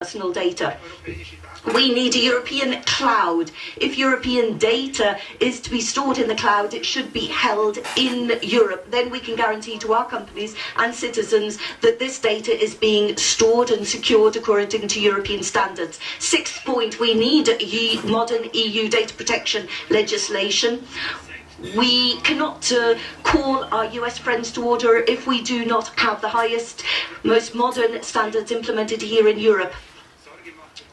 personal data. We need a European cloud. If European data is to be stored in the cloud, it should be held in Europe. Then we can guarantee to our companies and citizens that this data is being stored and secured according to European standards. Sixth point, we need modern EU data protection legislation. We cannot call our US friends to order if we do not have the highest, most modern standards implemented here in Europe.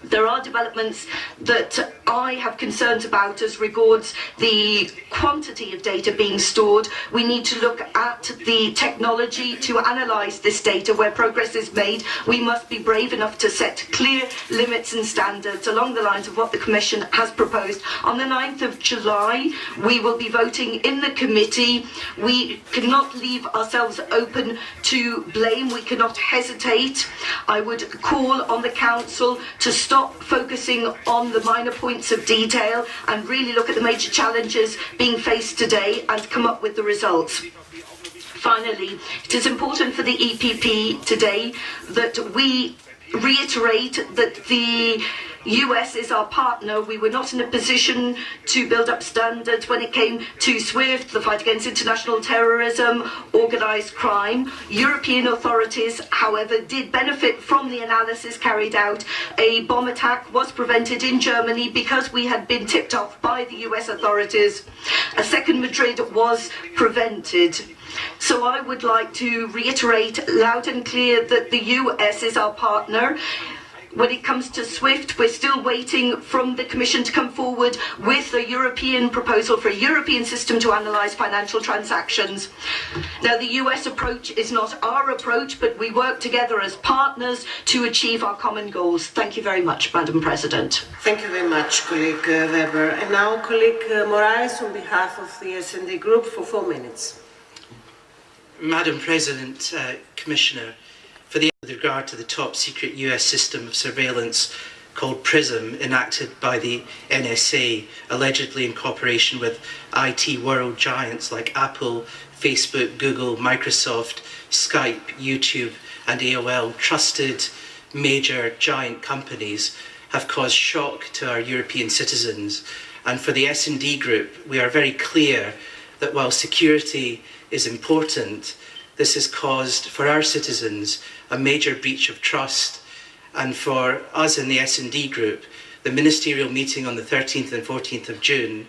There are developments that I have concerns about as regards the quantity of data being stored. We need to look at the technology to analyse this data. Where progress is made, we must be brave enough to set clear limits and standards along the lines of what the Commission has proposed. On the 9th of July, we will be voting in the committee. We cannot leave ourselves open to blame. We cannot hesitate. I would call on the Council to stop focusing on the minor points of detail and really look at the major challenges being faced today and come up with the results. Finally, it is important for the EPP today that we reiterate that the US is our partner. We were not in a position to build up standards when it came to SWIFT, the fight against international terrorism, organised crime. European authorities, however, did benefit from the analysis carried out. A bomb attack was prevented in Germany because we had been tipped off by the US authorities. A second Madrid was prevented. So I would like to reiterate loud and clear that the US is our partner. When it comes to SWIFT, we're still waiting from the Commission to come forward with a European proposal for a European system to analyse financial transactions. Now, the US approach is not our approach, but we work together as partners to achieve our common goals. Thank you very much, Madam President. Thank you very much, colleague Weber. And now, colleague Moraes, on behalf of the S&D Group, for 4 minutes. Madam President, Commissioner, with regard to the top secret US system of surveillance called PRISM, enacted by the NSA, allegedly in cooperation with IT world giants like Apple, Facebook, Google, Microsoft, Skype, YouTube and AOL, trusted major giant companies, have caused shock to our European citizens. And for the S&D Group, we are very clear that while security is important, this has caused, for our citizens, a major breach of trust. And for us in the S&D Group, the ministerial meeting on the 13th and 14th of June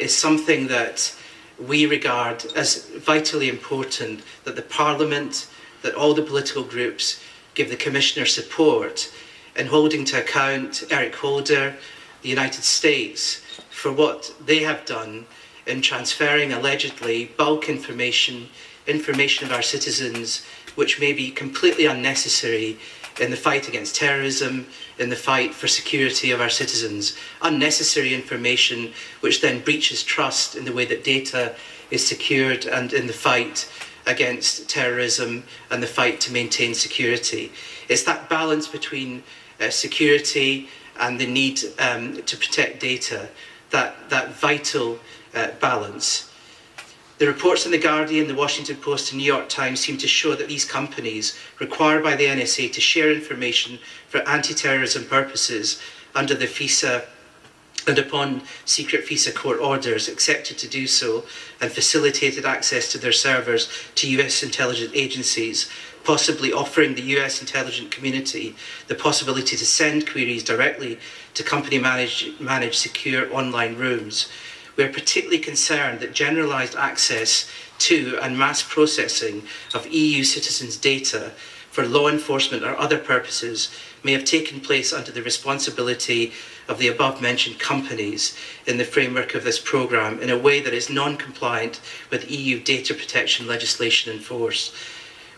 is something that we regard as vitally important, that the Parliament, that all the political groups give the Commissioner support in holding to account Eric Holder, the United States, for what they have done in transferring allegedly bulk information of our citizens, which may be completely unnecessary in the fight against terrorism, in the fight for security of our citizens. Unnecessary information which then breaches trust in the way that data is secured and in the fight against terrorism and the fight to maintain security. It's that balance between security and the need to protect data, that vital balance. The reports in The Guardian, The Washington Post and New York Times seem to show that these companies, required by the NSA to share information for anti-terrorism purposes under the FISA and upon secret FISA court orders, accepted to do so and facilitated access to their servers to US intelligence agencies, possibly offering the US intelligence community the possibility to send queries directly to company-managed secure online rooms. We are particularly concerned that generalised access to and mass processing of EU citizens' data for law enforcement or other purposes may have taken place under the responsibility of the above-mentioned companies in the framework of this programme in a way that is non-compliant with EU data protection legislation in force.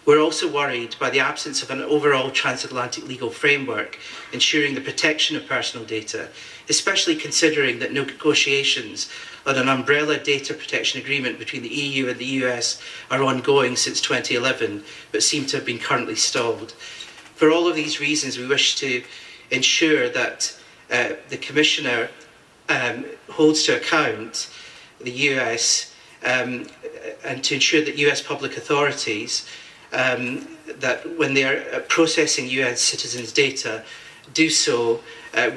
We're also worried by the absence of an overall transatlantic legal framework ensuring the protection of personal data, especially considering that negotiations on an umbrella data protection agreement between the EU and the US are ongoing since 2011, but seem to have been currently stalled. For all of these reasons, we wish to ensure that the Commissioner holds to account the US and to ensure that US public authorities that when they are processing US citizens' data, do so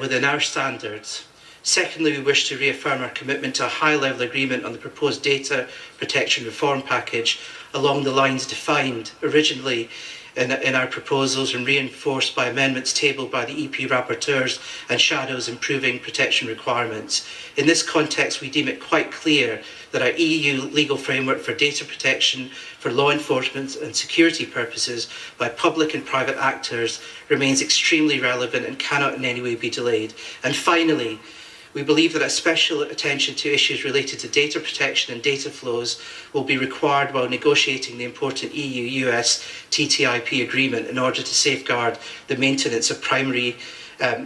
within our standards. Secondly, we wish to reaffirm our commitment to a high-level agreement on the proposed data protection reform package along the lines defined originally in our proposals and reinforced by amendments tabled by the EP rapporteurs and shadows improving protection requirements. In this context, we deem it quite clear that our EU legal framework for data protection for law enforcement and security purposes by public and private actors remains extremely relevant and cannot in any way be delayed. And finally, we believe that a special attention to issues related to data protection and data flows will be required while negotiating the important EU-US TTIP agreement in order to safeguard the maintenance of primary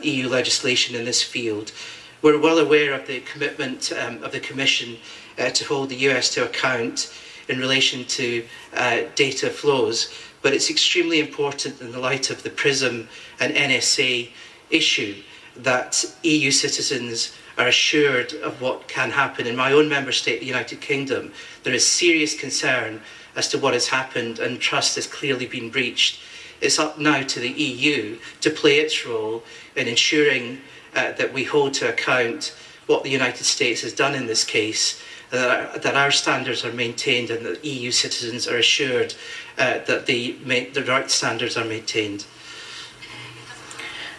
EU legislation in this field. We're well aware of the commitment of the Commission to hold the US to account in relation to data flows, but it's extremely important in the light of the PRISM and NSA issue that EU citizens are assured of what can happen. In my own member state, the United Kingdom, there is serious concern as to what has happened and trust has clearly been breached. It's up now to the EU to play its role in ensuring that we hold to account what the United States has done in this case, that our standards are maintained and that EU citizens are assured that the right standards are maintained.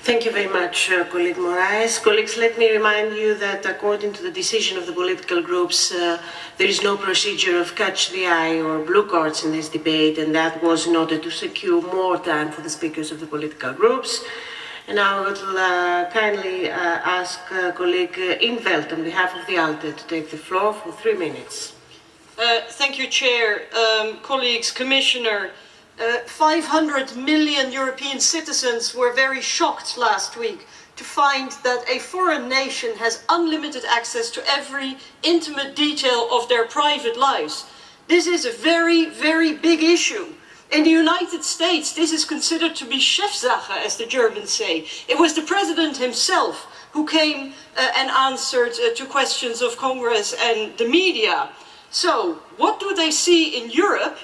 Thank you very much, colleague Moraes. Colleagues, let me remind you that according to the decision of the political groups, there is no procedure of catch the eye or blue cards in this debate, and that was in order to secure more time for the speakers of the political groups. And now I will kindly ask colleague Intveld on behalf of the ALDE to take the floor for 3 minutes. Thank you, Chair. Colleagues, Commissioner. 500 million European citizens were very shocked last week to find that a foreign nation has unlimited access to every intimate detail of their private lives. This is a very, very big issue. In the United States, this is considered to be Chefsache, as the Germans say. It was the President himself who came and answered to questions of Congress and the media. So, what do they see in Europe?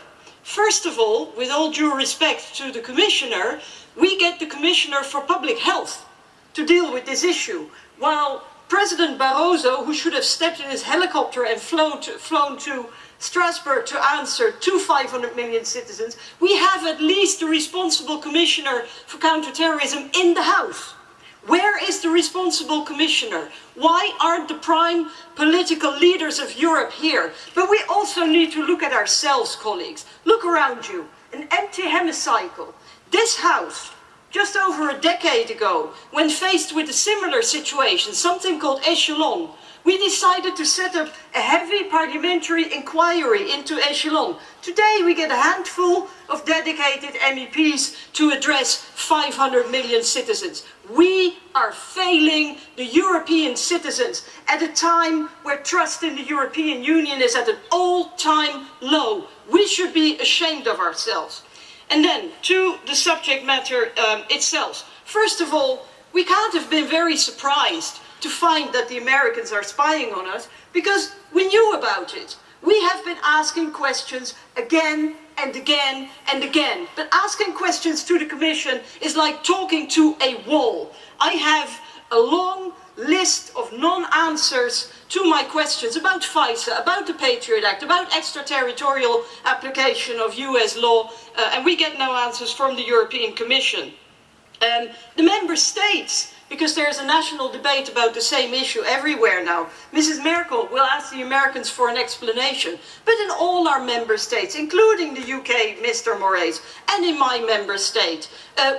First of all, with all due respect to the Commissioner, we get the Commissioner for Public Health to deal with this issue, while President Barroso, who should have stepped in his helicopter and flown to Strasbourg to answer to 500 million citizens, we have at least the responsible Commissioner for counterterrorism in the House. Where is the responsible Commissioner? Why aren't the prime political leaders of Europe here? But we also need to look at ourselves, colleagues. Look around you, an empty hemicycle. This House, just over a decade ago, when faced with a similar situation, something called Echelon, we decided to set up a heavy parliamentary inquiry into Echelon. Today we get a handful of dedicated MEPs to address 500 million citizens. We are failing the European citizens at a time where trust in the European Union is at an all-time low. We should be ashamed of ourselves. And then to the subject matter itself. First of all, we can't have been very surprised to find that the Americans are spying on us, because we knew about it. We have been asking questions again and again and again. But asking questions to the Commission is like talking to a wall. I have a long list of non-answers to my questions about FISA, about the Patriot Act, about extraterritorial application of US law, and we get no answers from the European Commission. The Member States, because there's a national debate about the same issue everywhere now. Mrs. Merkel will ask the Americans for an explanation. But in all our member states, including the UK, Mr. Moraes, and in my member state,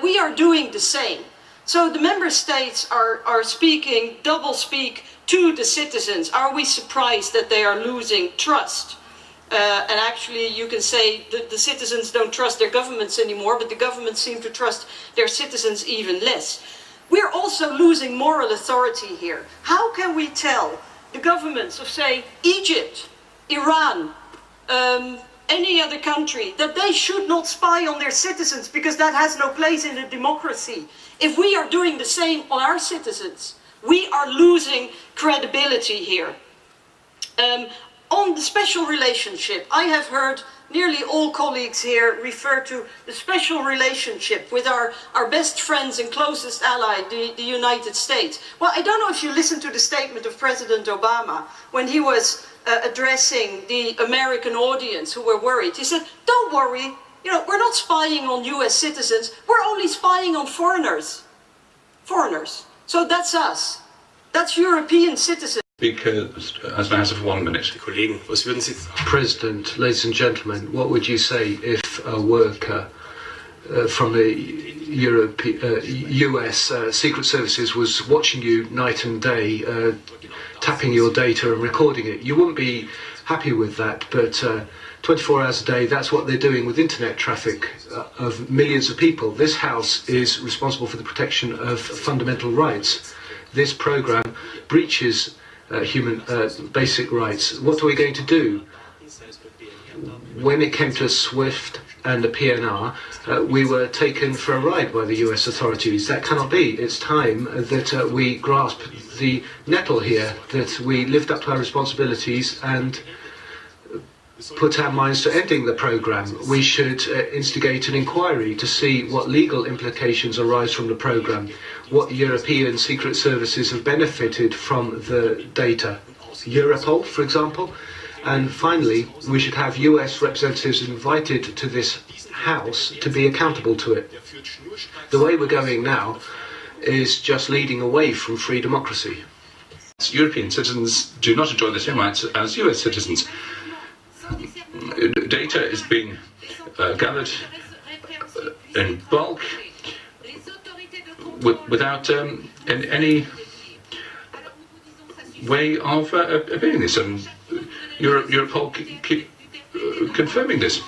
we are doing the same. So the member states are speaking, double speak to the citizens. Are we surprised that they are losing trust? And actually you can say that the citizens don't trust their governments anymore, but the governments seem to trust their citizens even less. We're also losing moral authority here. How can we tell the governments of, say, Egypt, Iran, any other country, that they should not spy on their citizens because that has no place in a democracy? If we are doing the same on our citizens, we are losing credibility here. On the special relationship, I have heard nearly all colleagues here refer to the special relationship with our best friends and closest ally, the United States. Well, I don't know if you listened to the statement of President Obama when he was addressing the American audience who were worried. He said, don't worry, you know, we're not spying on US citizens, we're only spying on foreigners. Foreigners. So that's us. That's European citizens. Because, as an answer for 1 minute. President, ladies and gentlemen, what would you say if a worker from the US Secret Services was watching you night and day, tapping your data and recording it? You wouldn't be happy with that, but 24 hours a day, that's what they're doing with internet traffic of millions of people. This House is responsible for the protection of fundamental rights. This programme breaches human basic rights. What are we going to do? When it came to SWIFT and the PNR, we were taken for a ride by the US authorities. That cannot be. It's time that we grasp the nettle here, that we lived up to our responsibilities and put our minds to ending the programme. We should instigate an inquiry to see what legal implications arise from the programme, what European secret services have benefited from the data. Europol, for example. And finally, we should have US representatives invited to this House to be accountable to it. The way we're going now is just leading away from free democracy. European citizens do not enjoy the same rights as US citizens. Data is being gathered in bulk without any way of appealing this, and Europol keep confirming this.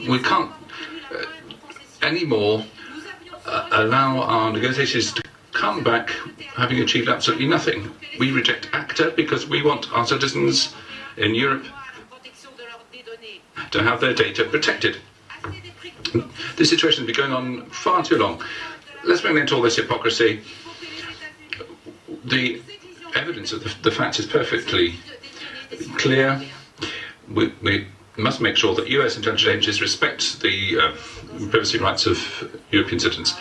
We can't anymore allow our negotiations to come back having achieved absolutely nothing. We reject ACTA because we want our citizens in Europe to have their data protected. This situation has been going on far too long. Let's bring an end to all this hypocrisy. The evidence of the facts is perfectly clear. We must make sure that US intelligence agencies respect the privacy rights of European citizens.